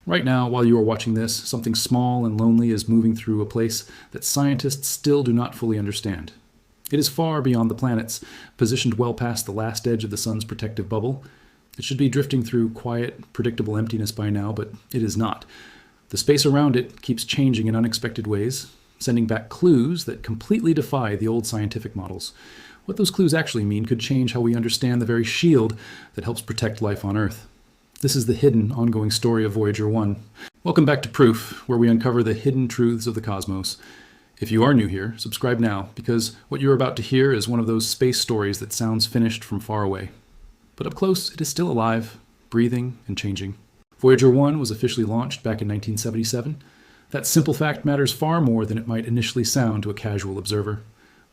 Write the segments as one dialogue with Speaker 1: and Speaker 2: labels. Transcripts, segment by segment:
Speaker 1: Right now, while you are watching this, something small and lonely is moving through a place that scientists still do not fully understand. It is far beyond the planets, positioned well past the last edge of the sun's protective bubble. It should be drifting through quiet, predictable emptiness by now, but it is not. The space around it keeps changing in unexpected ways, sending back clues that completely defy the old scientific models. What those clues actually mean could change how we understand the very shield that helps protect life on Earth. This is the hidden, ongoing story of Voyager 1. Welcome back to Proof, where we uncover the hidden truths of the cosmos. If you are new here, subscribe now, because what you're about to hear is one of those space stories that sounds finished from far away. But up close, it is still alive, breathing, and changing. Voyager 1 was officially launched back in 1977. That simple fact matters far more than it might initially sound to a casual observer.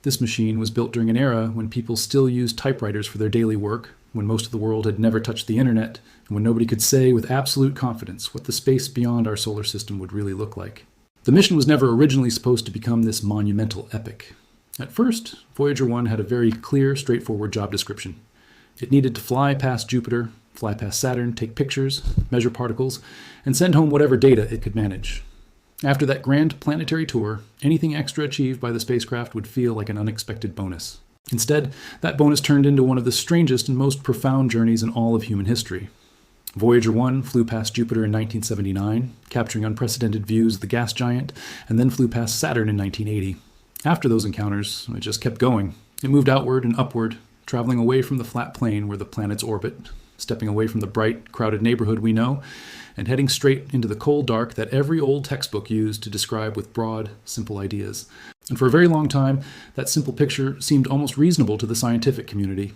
Speaker 1: This machine was built during an era when people still used typewriters for their daily work, when most of the world had never touched the internet, and when nobody could say with absolute confidence what the space beyond our solar system would really look like. The mission was never originally supposed to become this monumental epic. At first, Voyager 1 had a very clear, straightforward job description. It needed to fly past Jupiter, fly past Saturn, take pictures, measure particles, and send home whatever data it could manage. After that grand planetary tour, anything extra achieved by the spacecraft would feel like an unexpected bonus. Instead, that bonus turned into one of the strangest and most profound journeys in all of human history. Voyager 1 flew past Jupiter in 1979, capturing unprecedented views of the gas giant, and then flew past Saturn in 1980. After those encounters, it just kept going. It moved outward and upward, traveling away from the flat plane where the planets orbit, stepping away from the bright, crowded neighborhood we know, and heading straight into the cold dark that every old textbook used to describe with broad, simple ideas. And for a very long time, that simple picture seemed almost reasonable to the scientific community.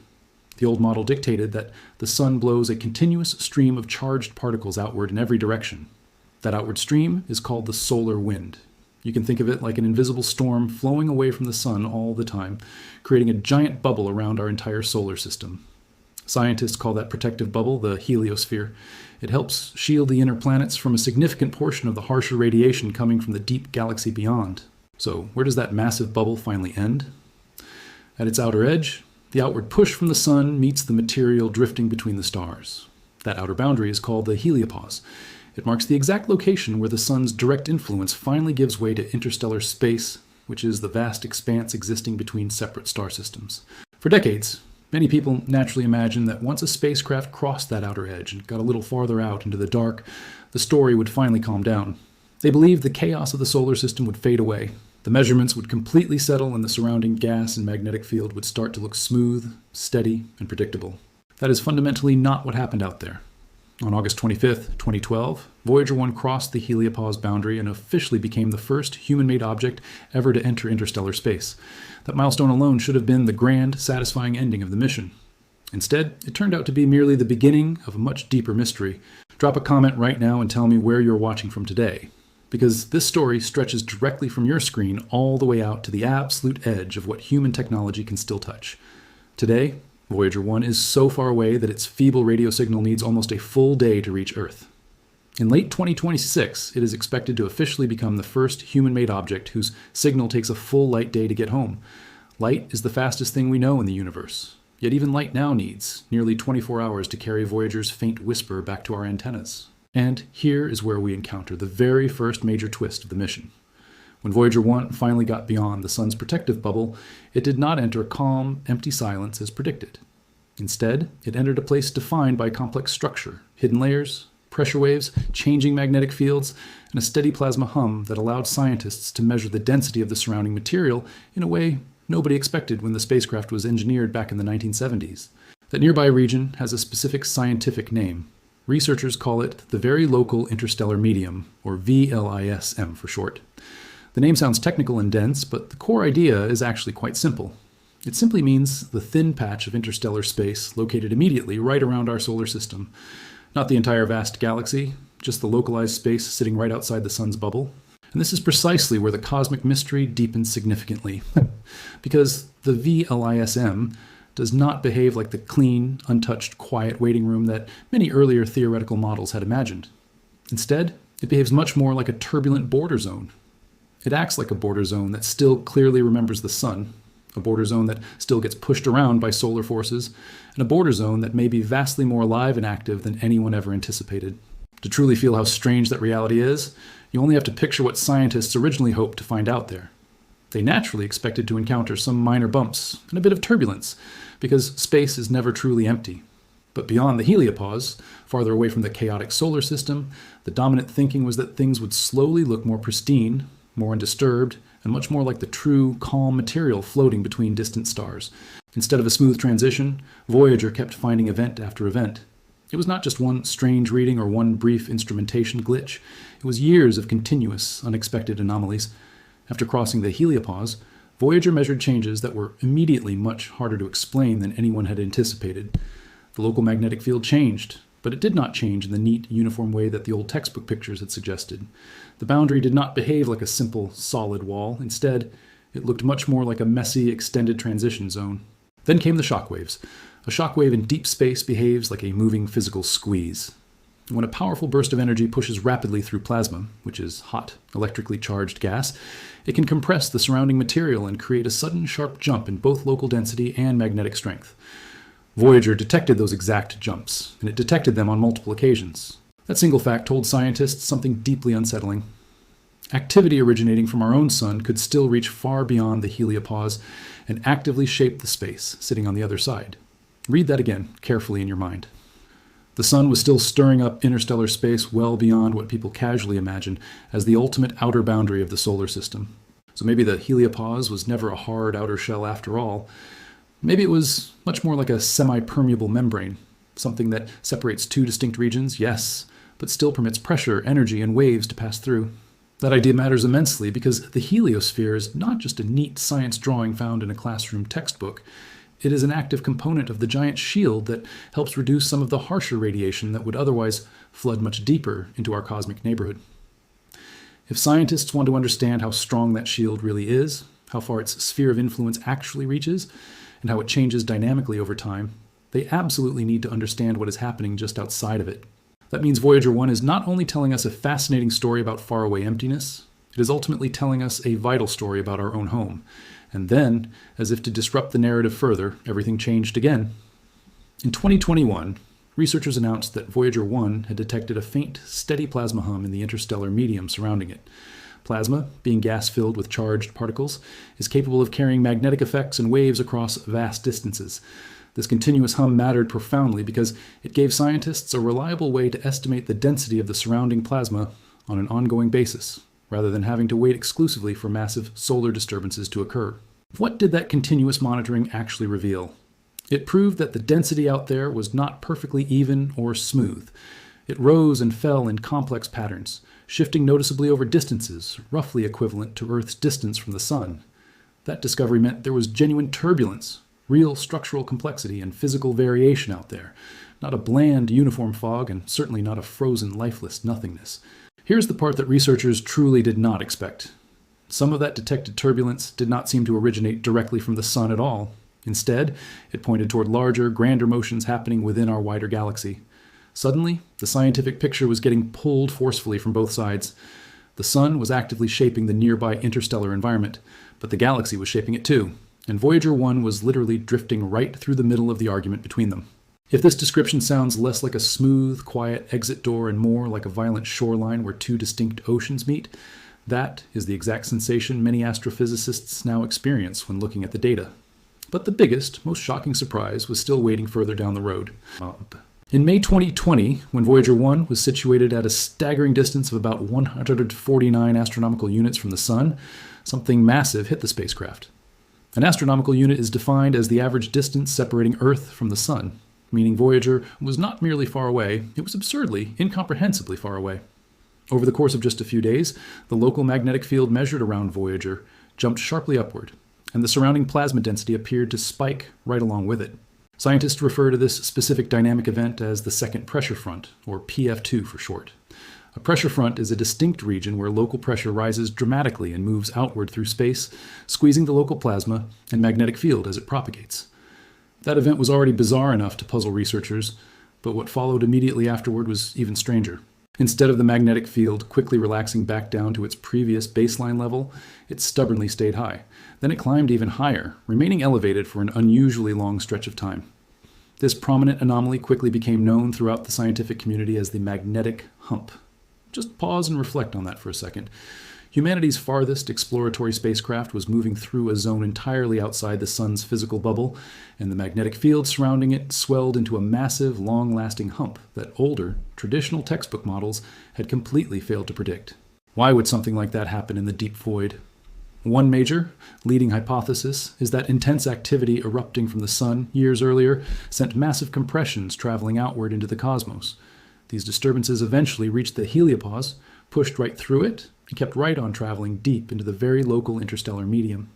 Speaker 1: The old model dictated that the sun blows a continuous stream of charged particles outward in every direction. That outward stream is called the solar wind. You can think of it like an invisible storm flowing away from the sun all the time, creating a giant bubble around our entire solar system. Scientists call that protective bubble the heliosphere. It helps shield the inner planets from a significant portion of the harsher radiation coming from the deep galaxy beyond. So, where does that massive bubble finally end? At its outer edge, the outward push from the sun meets the material drifting between the stars. That outer boundary is called the heliopause. It marks the exact location where the sun's direct influence finally gives way to interstellar space, which is the vast expanse existing between separate star systems. For decades, many people naturally imagined that once a spacecraft crossed that outer edge and got a little farther out into the dark, the story would finally calm down. They believed the chaos of the solar system would fade away. The measurements would completely settle and the surrounding gas and magnetic field would start to look smooth, steady, and predictable. That is fundamentally not what happened out there. On August 25th, 2012, Voyager 1 crossed the heliopause boundary and officially became the first human-made object ever to enter interstellar space. That milestone alone should have been the grand, satisfying ending of the mission. Instead, it turned out to be merely the beginning of a much deeper mystery. Drop a comment right now and tell me where you're watching from today, because this story stretches directly from your screen all the way out to the absolute edge of what human technology can still touch. Today, Voyager 1 is so far away that its feeble radio signal needs almost a full day to reach Earth. In late 2026, it is expected to officially become the first human-made object whose signal takes a full light day to get home. Light is the fastest thing we know in the universe, yet even light now needs nearly 24 hours to carry Voyager's faint whisper back to our antennas. And here is where we encounter the very first major twist of the mission. When Voyager 1 finally got beyond the sun's protective bubble, it did not enter a calm, empty silence as predicted. Instead, it entered a place defined by complex structure, hidden layers, pressure waves, changing magnetic fields, and a steady plasma hum that allowed scientists to measure the density of the surrounding material in a way nobody expected when the spacecraft was engineered back in the 1970s. That nearby region has a specific scientific name. Researchers call it the Very Local Interstellar Medium, or VLISM for short. The name sounds technical and dense, but the core idea is actually quite simple. It simply means the thin patch of interstellar space located immediately right around our solar system. Not the entire vast galaxy, just the localized space sitting right outside the sun's bubble. And this is precisely where the cosmic mystery deepens significantly. Because the VLISM does not behave like the clean, untouched, quiet waiting room that many earlier theoretical models had imagined. Instead, it behaves much more like a turbulent border zone. It acts like a border zone that still clearly remembers the sun, a border zone that still gets pushed around by solar forces, and a border zone that may be vastly more alive and active than anyone ever anticipated. To truly feel how strange that reality is, you only have to picture what scientists originally hoped to find out there. They naturally expected to encounter some minor bumps and a bit of turbulence, because space is never truly empty. But beyond the heliopause, farther away from the chaotic solar system, the dominant thinking was that things would slowly look more pristine, more undisturbed, and much more like the true, calm material floating between distant stars. Instead of a smooth transition, Voyager kept finding event after event. It was not just one strange reading or one brief instrumentation glitch. It was years of continuous, unexpected anomalies. After crossing the heliopause, Voyager measured changes that were immediately much harder to explain than anyone had anticipated. The local magnetic field changed, but it did not change in the neat, uniform way that the old textbook pictures had suggested. The boundary did not behave like a simple, solid wall. Instead, it looked much more like a messy, extended transition zone. Then came the shockwaves. A shockwave in deep space behaves like a moving physical squeeze. When a powerful burst of energy pushes rapidly through plasma, which is hot, electrically charged gas, it can compress the surrounding material and create a sudden sharp jump in both local density and magnetic strength. Voyager detected those exact jumps, and it detected them on multiple occasions. That single fact told scientists something deeply unsettling. Activity originating from our own sun could still reach far beyond the heliopause and actively shape the space sitting on the other side. Read that again carefully in your mind. The sun was still stirring up interstellar space well beyond what people casually imagine as the ultimate outer boundary of the solar system. So maybe the heliopause was never a hard outer shell after all. Maybe it was much more like a semi-permeable membrane, something that separates two distinct regions, yes, but still permits pressure, energy, and waves to pass through. That idea matters immensely because the heliosphere is not just a neat science drawing found in a classroom textbook. It is an active component of the giant shield that helps reduce some of the harsher radiation that would otherwise flood much deeper into our cosmic neighborhood. If scientists want to understand how strong that shield really is, how far its sphere of influence actually reaches, and how it changes dynamically over time, they absolutely need to understand what is happening just outside of it. That means Voyager 1 is not only telling us a fascinating story about faraway emptiness, it is ultimately telling us a vital story about our own home. And then, as if to disrupt the narrative further, everything changed again. In 2021, researchers announced that Voyager 1 had detected a faint, steady plasma hum in the interstellar medium surrounding it. Plasma, being gas filled with charged particles, is capable of carrying magnetic effects and waves across vast distances. This continuous hum mattered profoundly because it gave scientists a reliable way to estimate the density of the surrounding plasma on an ongoing basis, rather than having to wait exclusively for massive solar disturbances to occur. What did that continuous monitoring actually reveal? It proved that the density out there was not perfectly even or smooth. It rose and fell in complex patterns, shifting noticeably over distances, roughly equivalent to Earth's distance from the Sun. That discovery meant there was genuine turbulence, real structural complexity, and physical variation out there. Not a bland, uniform fog, and certainly not a frozen, lifeless nothingness. Here's the part that researchers truly did not expect. Some of that detected turbulence did not seem to originate directly from the Sun at all. Instead, it pointed toward larger, grander motions happening within our wider galaxy. Suddenly, the scientific picture was getting pulled forcefully from both sides. The Sun was actively shaping the nearby interstellar environment, but the galaxy was shaping it too, and Voyager 1 was literally drifting right through the middle of the argument between them. If this description sounds less like a smooth, quiet exit door and more like a violent shoreline where two distinct oceans meet, that is the exact sensation many astrophysicists now experience when looking at the data. But the biggest, most shocking surprise was still waiting further down the road. In May 2020, when Voyager 1 was situated at a staggering distance of about 149 astronomical units from the Sun, something massive hit the spacecraft. An astronomical unit is defined as the average distance separating Earth from the Sun, meaning Voyager was not merely far away, it was absurdly, incomprehensibly far away. Over the course of just a few days, the local magnetic field measured around Voyager jumped sharply upward, and the surrounding plasma density appeared to spike right along with it. Scientists refer to this specific dynamic event as the second pressure front, or PF2 for short. A pressure front is a distinct region where local pressure rises dramatically and moves outward through space, squeezing the local plasma and magnetic field as it propagates. That event was already bizarre enough to puzzle researchers, but what followed immediately afterward was even stranger. Instead of the magnetic field quickly relaxing back down to its previous baseline level, it stubbornly stayed high. Then it climbed even higher, remaining elevated for an unusually long stretch of time. This prominent anomaly quickly became known throughout the scientific community as the magnetic hump. Just pause and reflect on that for a second. Humanity's farthest exploratory spacecraft was moving through a zone entirely outside the sun's physical bubble, and the magnetic field surrounding it swelled into a massive, long-lasting hump that older, traditional textbook models had completely failed to predict. Why would something like that happen in the deep void? One major, leading hypothesis is that intense activity erupting from the sun years earlier sent massive compressions traveling outward into the cosmos. These disturbances eventually reached the heliopause, pushed right through it, and kept right on traveling deep into the very local interstellar medium.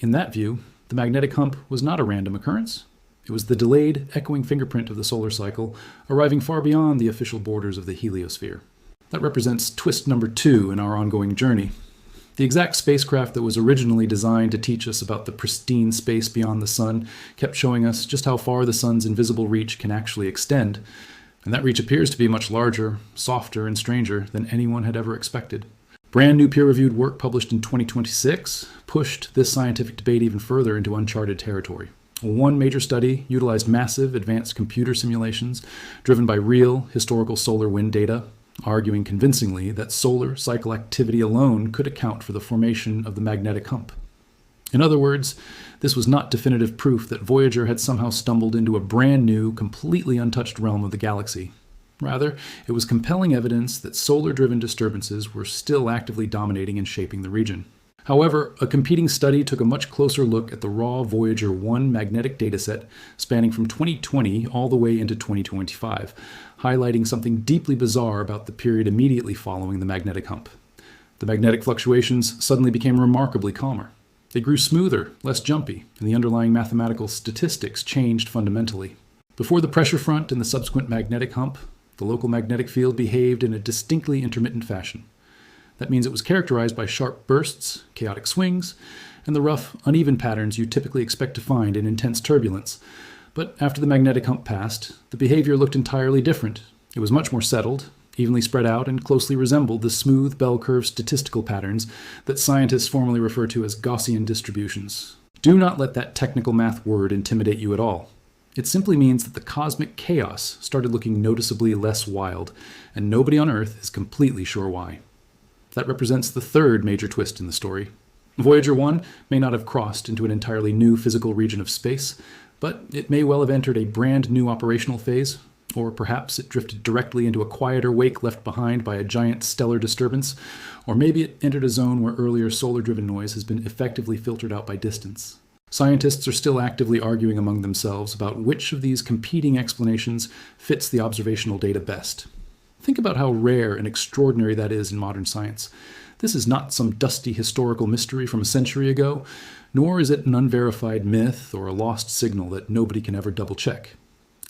Speaker 1: In that view, the magnetic hump was not a random occurrence. It was the delayed, echoing fingerprint of the solar cycle, arriving far beyond the official borders of the heliosphere. That represents twist number 2 in our ongoing journey. The exact spacecraft that was originally designed to teach us about the pristine space beyond the sun kept showing us just how far the sun's invisible reach can actually extend, and that reach appears to be much larger, softer, and stranger than anyone had ever expected. Brand new peer-reviewed work published in 2026 pushed this scientific debate even further into uncharted territory. One major study utilized massive advanced computer simulations driven by real historical solar wind data, arguing convincingly that solar cycle activity alone could account for the formation of the magnetic hump. In other words, this was not definitive proof that Voyager had somehow stumbled into a brand new, completely untouched realm of the galaxy. Rather, it was compelling evidence that solar-driven disturbances were still actively dominating and shaping the region. However, a competing study took a much closer look at the raw Voyager 1 magnetic dataset spanning from 2020 all the way into 2025, highlighting something deeply bizarre about the period immediately following the magnetic hump. The magnetic fluctuations suddenly became remarkably calmer. They grew smoother, less jumpy, and the underlying mathematical statistics changed fundamentally. Before the pressure front and the subsequent magnetic hump, the local magnetic field behaved in a distinctly intermittent fashion. That means it was characterized by sharp bursts, chaotic swings, and the rough, uneven patterns you typically expect to find in intense turbulence. But after the magnetic hump passed, the behavior looked entirely different. It was much more settled, evenly spread out, and closely resembled the smooth bell curve statistical patterns that scientists formally refer to as Gaussian distributions. Do not let that technical math word intimidate you at all. It simply means that the cosmic chaos started looking noticeably less wild, and nobody on Earth is completely sure why. That represents the third major twist in the story. Voyager 1 may not have crossed into an entirely new physical region of space, but it may well have entered a brand new operational phase, or perhaps it drifted directly into a quieter wake left behind by a giant stellar disturbance, or maybe it entered a zone where earlier solar-driven noise has been effectively filtered out by distance. Scientists are still actively arguing among themselves about which of these competing explanations fits the observational data best. Think about how rare and extraordinary that is in modern science. This is not some dusty historical mystery from a century ago, nor is it an unverified myth or a lost signal that nobody can ever double-check.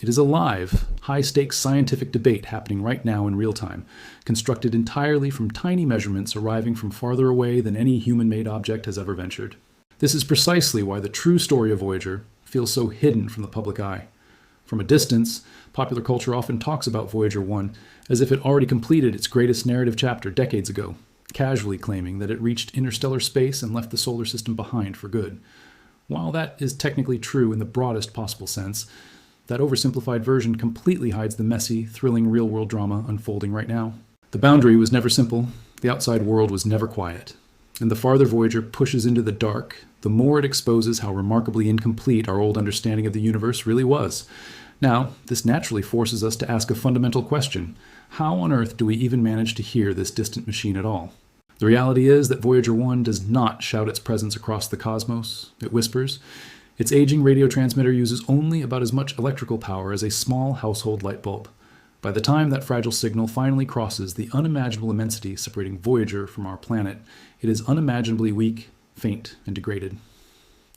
Speaker 1: It is a live, high-stakes scientific debate happening right now in real time, constructed entirely from tiny measurements arriving from farther away than any human-made object has ever ventured. This is precisely why the true story of Voyager feels so hidden from the public eye. From a distance, popular culture often talks about Voyager 1 as if it already completed its greatest narrative chapter decades ago, casually claiming that it reached interstellar space and left the solar system behind for good. While that is technically true in the broadest possible sense, that oversimplified version completely hides the messy, thrilling real-world drama unfolding right now. The boundary was never simple, the outside world was never quiet. And the farther Voyager pushes into the dark, the more it exposes how remarkably incomplete our old understanding of the universe really was. Now, this naturally forces us to ask a fundamental question. How on earth do we even manage to hear this distant machine at all? The reality is that Voyager 1 does not shout its presence across the cosmos. It whispers. Its aging radio transmitter uses only about as much electrical power as a small household light bulb. By the time that fragile signal finally crosses the unimaginable immensity separating Voyager from our planet, it is unimaginably weak, faint, and degraded.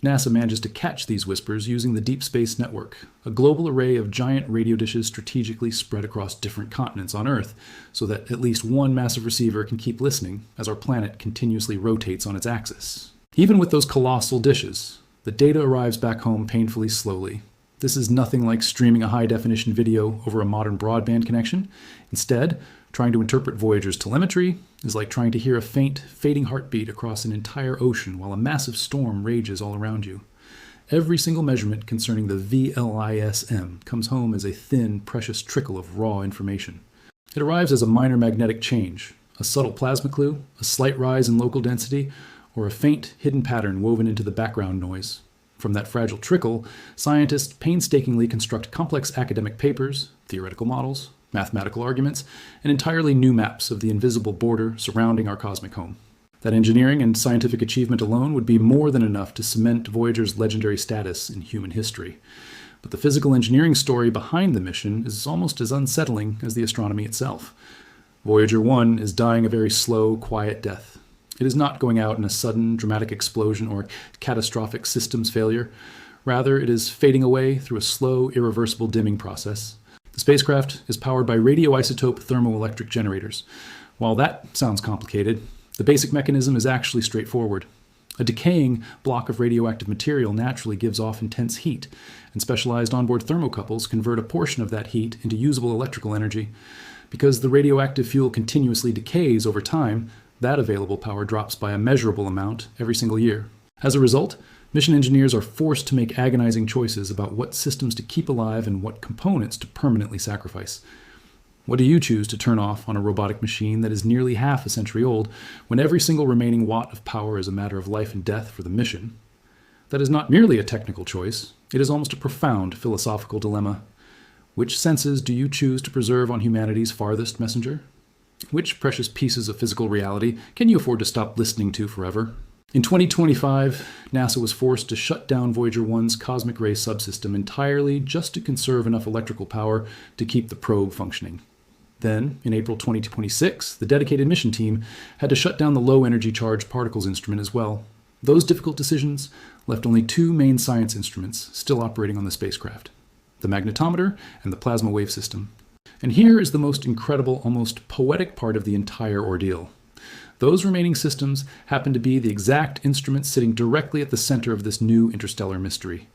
Speaker 1: NASA manages to catch these whispers using the Deep Space Network, a global array of giant radio dishes strategically spread across different continents on Earth, so that at least one massive receiver can keep listening as our planet continuously rotates on its axis. Even with those colossal dishes, the data arrives back home painfully slowly. This is nothing like streaming a high-definition video over a modern broadband connection. Instead, trying to interpret Voyager's telemetry is like trying to hear a faint, fading heartbeat across an entire ocean while a massive storm rages all around you. Every single measurement concerning the VLISM comes home as a thin, precious trickle of raw information. It arrives as a minor magnetic change, a subtle plasma clue, a slight rise in local density, or a faint, hidden pattern woven into the background noise. From that fragile trickle, scientists painstakingly construct complex academic papers, theoretical models, mathematical arguments, and entirely new maps of the invisible border surrounding our cosmic home. That engineering and scientific achievement alone would be more than enough to cement Voyager's legendary status in human history. But the physical engineering story behind the mission is almost as unsettling as the astronomy itself. Voyager 1 is dying a very slow, quiet death. It is not going out in a sudden, dramatic explosion or catastrophic systems failure. Rather, it is fading away through a slow, irreversible dimming process. The spacecraft is powered by radioisotope thermoelectric generators. While that sounds complicated, the basic mechanism is actually straightforward. A decaying block of radioactive material naturally gives off intense heat, and specialized onboard thermocouples convert a portion of that heat into usable electrical energy. Because the radioactive fuel continuously decays over time, that available power drops by a measurable amount every single year. As a result, mission engineers are forced to make agonizing choices about what systems to keep alive and what components to permanently sacrifice. What do you choose to turn off on a robotic machine that is nearly half a century old, when every single remaining watt of power is a matter of life and death for the mission? That is not merely a technical choice, it is almost a profound philosophical dilemma. Which senses do you choose to preserve on humanity's farthest messenger? Which precious pieces of physical reality can you afford to stop listening to forever? In 2025, NASA was forced to shut down Voyager 1's cosmic ray subsystem entirely just to conserve enough electrical power to keep the probe functioning. Then, in April 2026, the dedicated mission team had to shut down the low-energy charged particles instrument as well. Those difficult decisions left only two main science instruments still operating on the spacecraft: the magnetometer and the plasma wave system. And here is the most incredible, almost poetic part of the entire ordeal. Those remaining systems happen to be the exact instruments sitting directly at the center of this new interstellar mystery.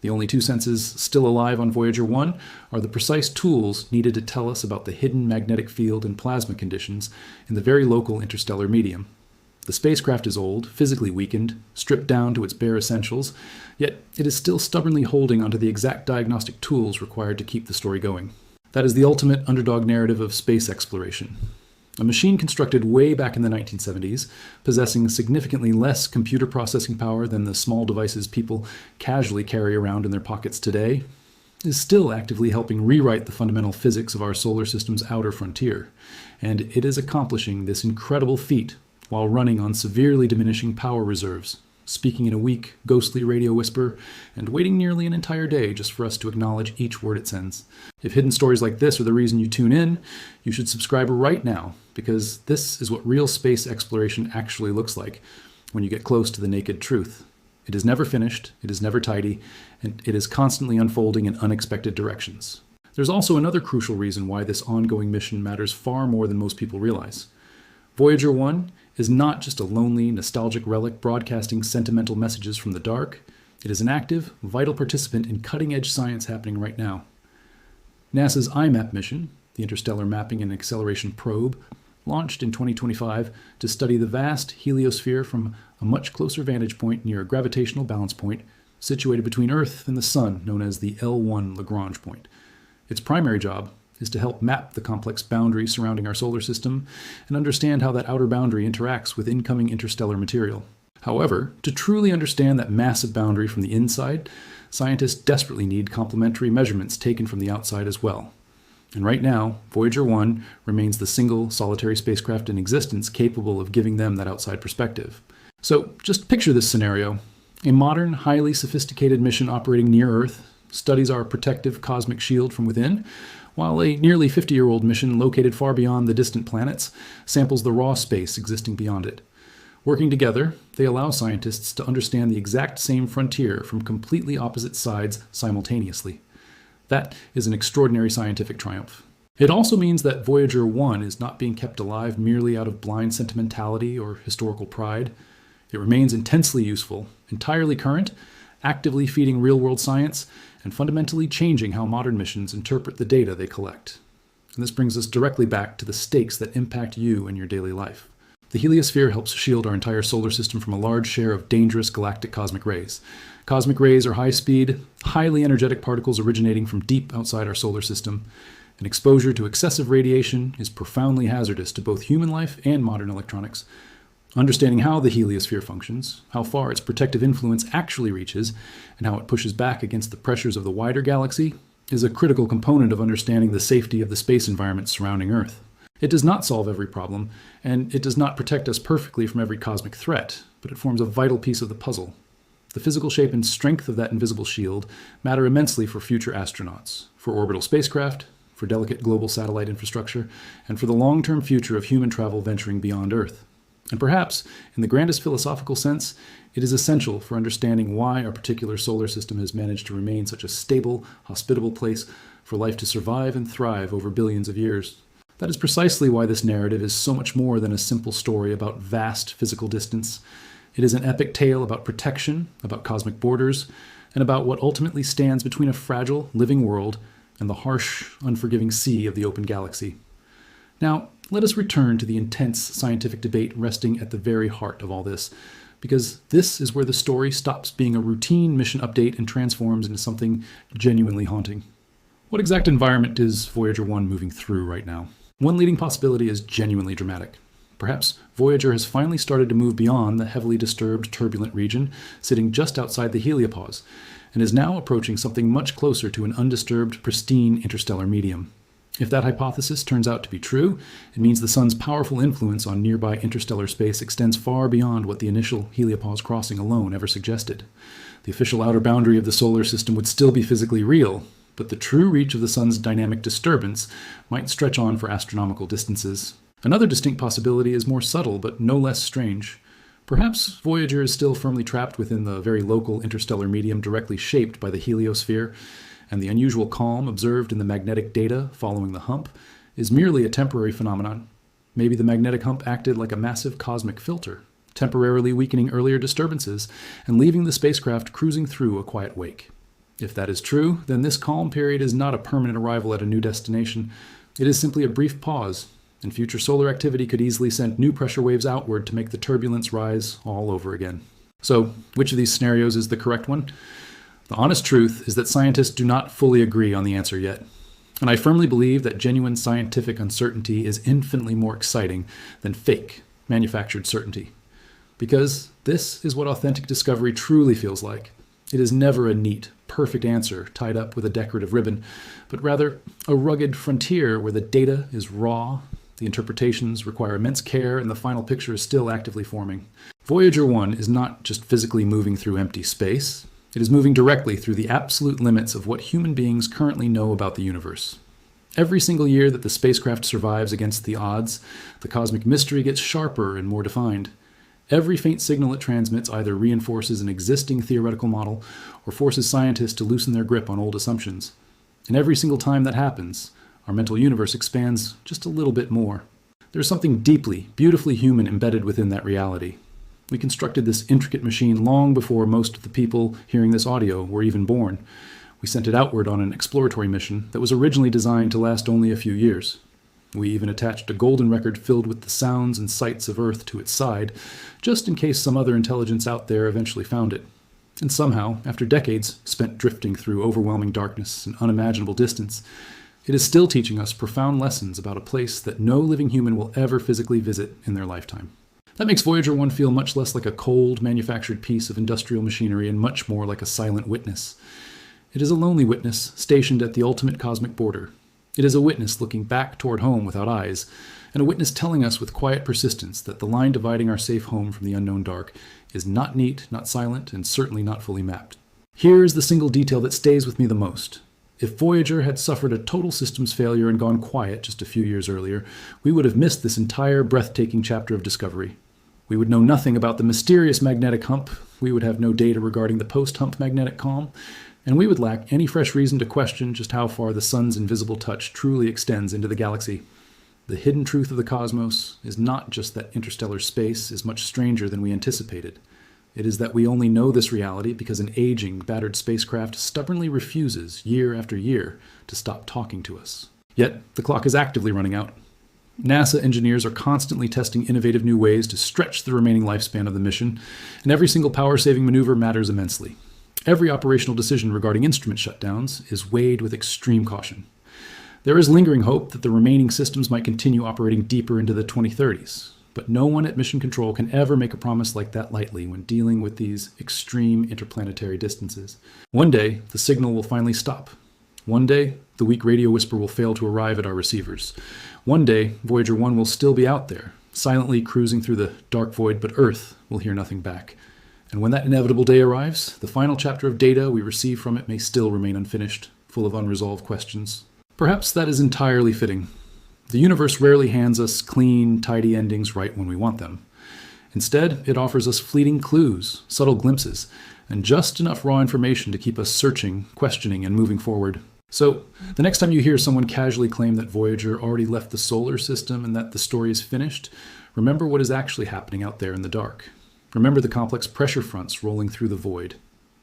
Speaker 1: The only two senses still alive on Voyager 1 are the precise tools needed to tell us about the hidden magnetic field and plasma conditions in the very local interstellar medium. The spacecraft is old, physically weakened, stripped down to its bare essentials, yet it is still stubbornly holding onto the exact diagnostic tools required to keep the story going. That is the ultimate underdog narrative of space exploration. A machine constructed way back in the 1970s, possessing significantly less computer processing power than the small devices people casually carry around in their pockets today, is still actively helping rewrite the fundamental physics of our solar system's outer frontier. And it is accomplishing this incredible feat while running on severely diminishing power reserves, speaking in a weak, ghostly radio whisper, and waiting nearly an entire day just for us to acknowledge each word it sends. If hidden stories like this are the reason you tune in, you should subscribe right now, because this is what real space exploration actually looks like when you get close to the naked truth. It is never finished, it is never tidy, and it is constantly unfolding in unexpected directions. There's also another crucial reason why this ongoing mission matters far more than most people realize. Voyager 1 is not just a lonely, nostalgic relic broadcasting sentimental messages from the dark. It is an active, vital participant in cutting-edge science happening right now. NASA's IMAP mission, the Interstellar Mapping and Acceleration Probe, launched in 2025 to study the vast heliosphere from a much closer vantage point near a gravitational balance point situated between Earth and the Sun, known as the L1 Lagrange point. Its primary job is to help map the complex boundary surrounding our solar system and understand how that outer boundary interacts with incoming interstellar material. However, to truly understand that massive boundary from the inside, scientists desperately need complementary measurements taken from the outside as well. And right now, Voyager 1 remains the single solitary spacecraft in existence capable of giving them that outside perspective. So just picture this scenario. A modern, highly sophisticated mission operating near Earth studies our protective cosmic shield from within, while a nearly 50-year-old mission located far beyond the distant planets samples the raw space existing beyond it. Working together, they allow scientists to understand the exact same frontier from completely opposite sides simultaneously. That is an extraordinary scientific triumph. It also means that Voyager 1 is not being kept alive merely out of blind sentimentality or historical pride. It remains intensely useful, entirely current, actively feeding real-world science, and fundamentally changing how modern missions interpret the data they collect. And this brings us directly back to the stakes that impact you in your daily life. The heliosphere helps shield our entire solar system from a large share of dangerous galactic cosmic rays. Cosmic rays are high-speed, highly energetic particles originating from deep outside our solar system, and exposure to excessive radiation is profoundly hazardous to both human life and modern electronics. Understanding how the heliosphere functions, how far its protective influence actually reaches, and how it pushes back against the pressures of the wider galaxy is a critical component of understanding the safety of the space environment surrounding Earth. It does not solve every problem, and it does not protect us perfectly from every cosmic threat, but it forms a vital piece of the puzzle. The physical shape and strength of that invisible shield matter immensely for future astronauts, for orbital spacecraft, for delicate global satellite infrastructure, and for the long-term future of human travel venturing beyond Earth. And perhaps, in the grandest philosophical sense, it is essential for understanding why our particular solar system has managed to remain such a stable, hospitable place for life to survive and thrive over billions of years. That is precisely why this narrative is so much more than a simple story about vast physical distance. It is an epic tale about protection, about cosmic borders, and about what ultimately stands between a fragile, living world and the harsh, unforgiving sea of the open galaxy. Now, let us return to the intense scientific debate resting at the very heart of all this, because this is where the story stops being a routine mission update and transforms into something genuinely haunting. What exact environment is Voyager 1 moving through right now? One leading possibility is genuinely dramatic. Perhaps Voyager has finally started to move beyond the heavily disturbed, turbulent region sitting just outside the heliopause, and is now approaching something much closer to an undisturbed, pristine interstellar medium. If that hypothesis turns out to be true, it means the Sun's powerful influence on nearby interstellar space extends far beyond what the initial heliopause crossing alone ever suggested. The official outer boundary of the solar system would still be physically real, but the true reach of the Sun's dynamic disturbance might stretch on for astronomical distances. Another distinct possibility is more subtle, but no less strange. Perhaps Voyager is still firmly trapped within the very local interstellar medium directly shaped by the heliosphere, and the unusual calm observed in the magnetic data following the hump is merely a temporary phenomenon. Maybe the magnetic hump acted like a massive cosmic filter, temporarily weakening earlier disturbances and leaving the spacecraft cruising through a quiet wake. If that is true, then this calm period is not a permanent arrival at a new destination. It is simply a brief pause, and future solar activity could easily send new pressure waves outward to make the turbulence rise all over again. So, which of these scenarios is the correct one? The honest truth is that scientists do not fully agree on the answer yet. And I firmly believe that genuine scientific uncertainty is infinitely more exciting than fake, manufactured certainty. Because this is what authentic discovery truly feels like. It is never a neat, perfect answer tied up with a decorative ribbon, but rather a rugged frontier where the data is raw, the interpretations require immense care, and the final picture is still actively forming. Voyager 1 is not just physically moving through empty space. It is moving directly through the absolute limits of what human beings currently know about the universe. Every single year that the spacecraft survives against the odds, the cosmic mystery gets sharper and more defined. Every faint signal it transmits either reinforces an existing theoretical model or forces scientists to loosen their grip on old assumptions. And every single time that happens, our mental universe expands just a little bit more. There is something deeply, beautifully human embedded within that reality. We constructed this intricate machine long before most of the people hearing this audio were even born. We sent it outward on an exploratory mission that was originally designed to last only a few years. We even attached a golden record filled with the sounds and sights of Earth to its side, just in case some other intelligence out there eventually found it. And somehow, after decades spent drifting through overwhelming darkness and unimaginable distance, it is still teaching us profound lessons about a place that no living human will ever physically visit in their lifetime. That makes Voyager 1 feel much less like a cold, manufactured piece of industrial machinery and much more like a silent witness. It is a lonely witness stationed at the ultimate cosmic border. It is a witness looking back toward home without eyes, and a witness telling us with quiet persistence that the line dividing our safe home from the unknown dark is not neat, not silent, and certainly not fully mapped. Here is the single detail that stays with me the most. If Voyager had suffered a total systems failure and gone quiet just a few years earlier, we would have missed this entire breathtaking chapter of discovery. We would know nothing about the mysterious magnetic hump, we would have no data regarding the post-hump magnetic calm, and we would lack any fresh reason to question just how far the sun's invisible touch truly extends into the galaxy. The hidden truth of the cosmos is not just that interstellar space is much stranger than we anticipated. It is that we only know this reality because an aging, battered spacecraft stubbornly refuses, year after year, to stop talking to us. Yet, the clock is actively running out. NASA engineers are constantly testing innovative new ways to stretch the remaining lifespan of the mission, and every single power-saving maneuver matters immensely. Every operational decision regarding instrument shutdowns is weighed with extreme caution. There is lingering hope that the remaining systems might continue operating deeper into the 2030s, but no one at Mission Control can ever make a promise like that lightly when dealing with these extreme interplanetary distances. One day, the signal will finally stop. One day, the weak radio whisper will fail to arrive at our receivers. One day, Voyager 1 will still be out there, silently cruising through the dark void, but Earth will hear nothing back. And when that inevitable day arrives, the final chapter of data we receive from it may still remain unfinished, full of unresolved questions. Perhaps that is entirely fitting. The universe rarely hands us clean, tidy endings right when we want them. Instead, it offers us fleeting clues, subtle glimpses, and just enough raw information to keep us searching, questioning, and moving forward. So, the next time you hear someone casually claim that Voyager already left the solar system and that the story is finished, remember what is actually happening out there in the dark. Remember the complex pressure fronts rolling through the void.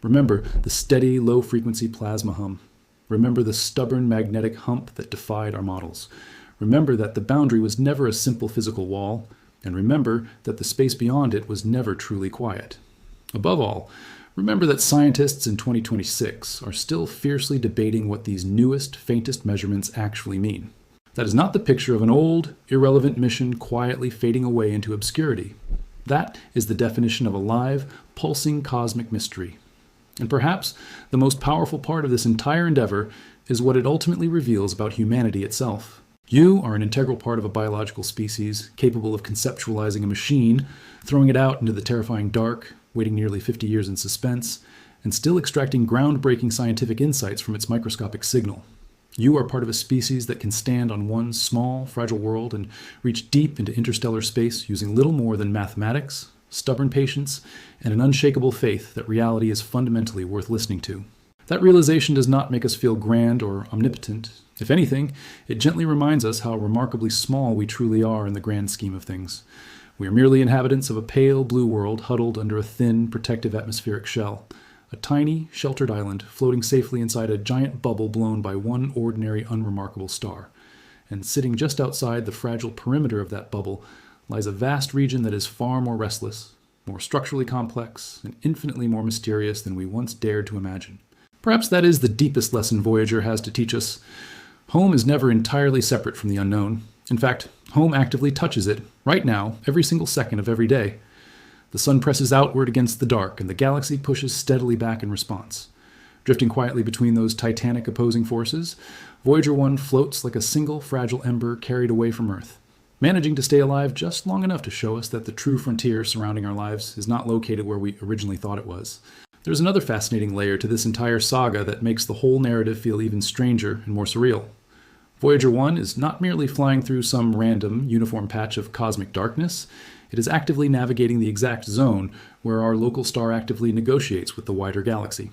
Speaker 1: Remember the steady, low-frequency plasma hum. Remember the stubborn magnetic hump that defied our models. Remember that the boundary was never a simple physical wall, and remember that the space beyond it was never truly quiet. Above all, remember that scientists in 2026 are still fiercely debating what these newest, faintest measurements actually mean. That is not the picture of an old, irrelevant mission quietly fading away into obscurity. That is the definition of a live, pulsing cosmic mystery. And perhaps the most powerful part of this entire endeavor is what it ultimately reveals about humanity itself. You are an integral part of a biological species capable of conceptualizing a machine, throwing it out into the terrifying dark, waiting nearly 50 years in suspense, and still extracting groundbreaking scientific insights from its microscopic signal. You are part of a species that can stand on one small, fragile world and reach deep into interstellar space using little more than mathematics, stubborn patience, and an unshakable faith that reality is fundamentally worth listening to. That realization does not make us feel grand or omnipotent. If anything, it gently reminds us how remarkably small we truly are in the grand scheme of things. We are merely inhabitants of a pale blue world huddled under a thin, protective atmospheric shell. A tiny, sheltered island floating safely inside a giant bubble blown by one ordinary, unremarkable star. And sitting just outside the fragile perimeter of that bubble lies a vast region that is far more restless, more structurally complex, and infinitely more mysterious than we once dared to imagine. Perhaps that is the deepest lesson Voyager has to teach us. Home is never entirely separate from the unknown. In fact, home actively touches it, right now, every single second of every day. The sun presses outward against the dark, and the galaxy pushes steadily back in response. Drifting quietly between those titanic opposing forces, Voyager 1 floats like a single fragile ember carried away from Earth, managing to stay alive just long enough to show us that the true frontier surrounding our lives is not located where we originally thought it was. There's another fascinating layer to this entire saga that makes the whole narrative feel even stranger and more surreal. Voyager 1 is not merely flying through some random, uniform patch of cosmic darkness. It is actively navigating the exact zone where our local star actively negotiates with the wider galaxy.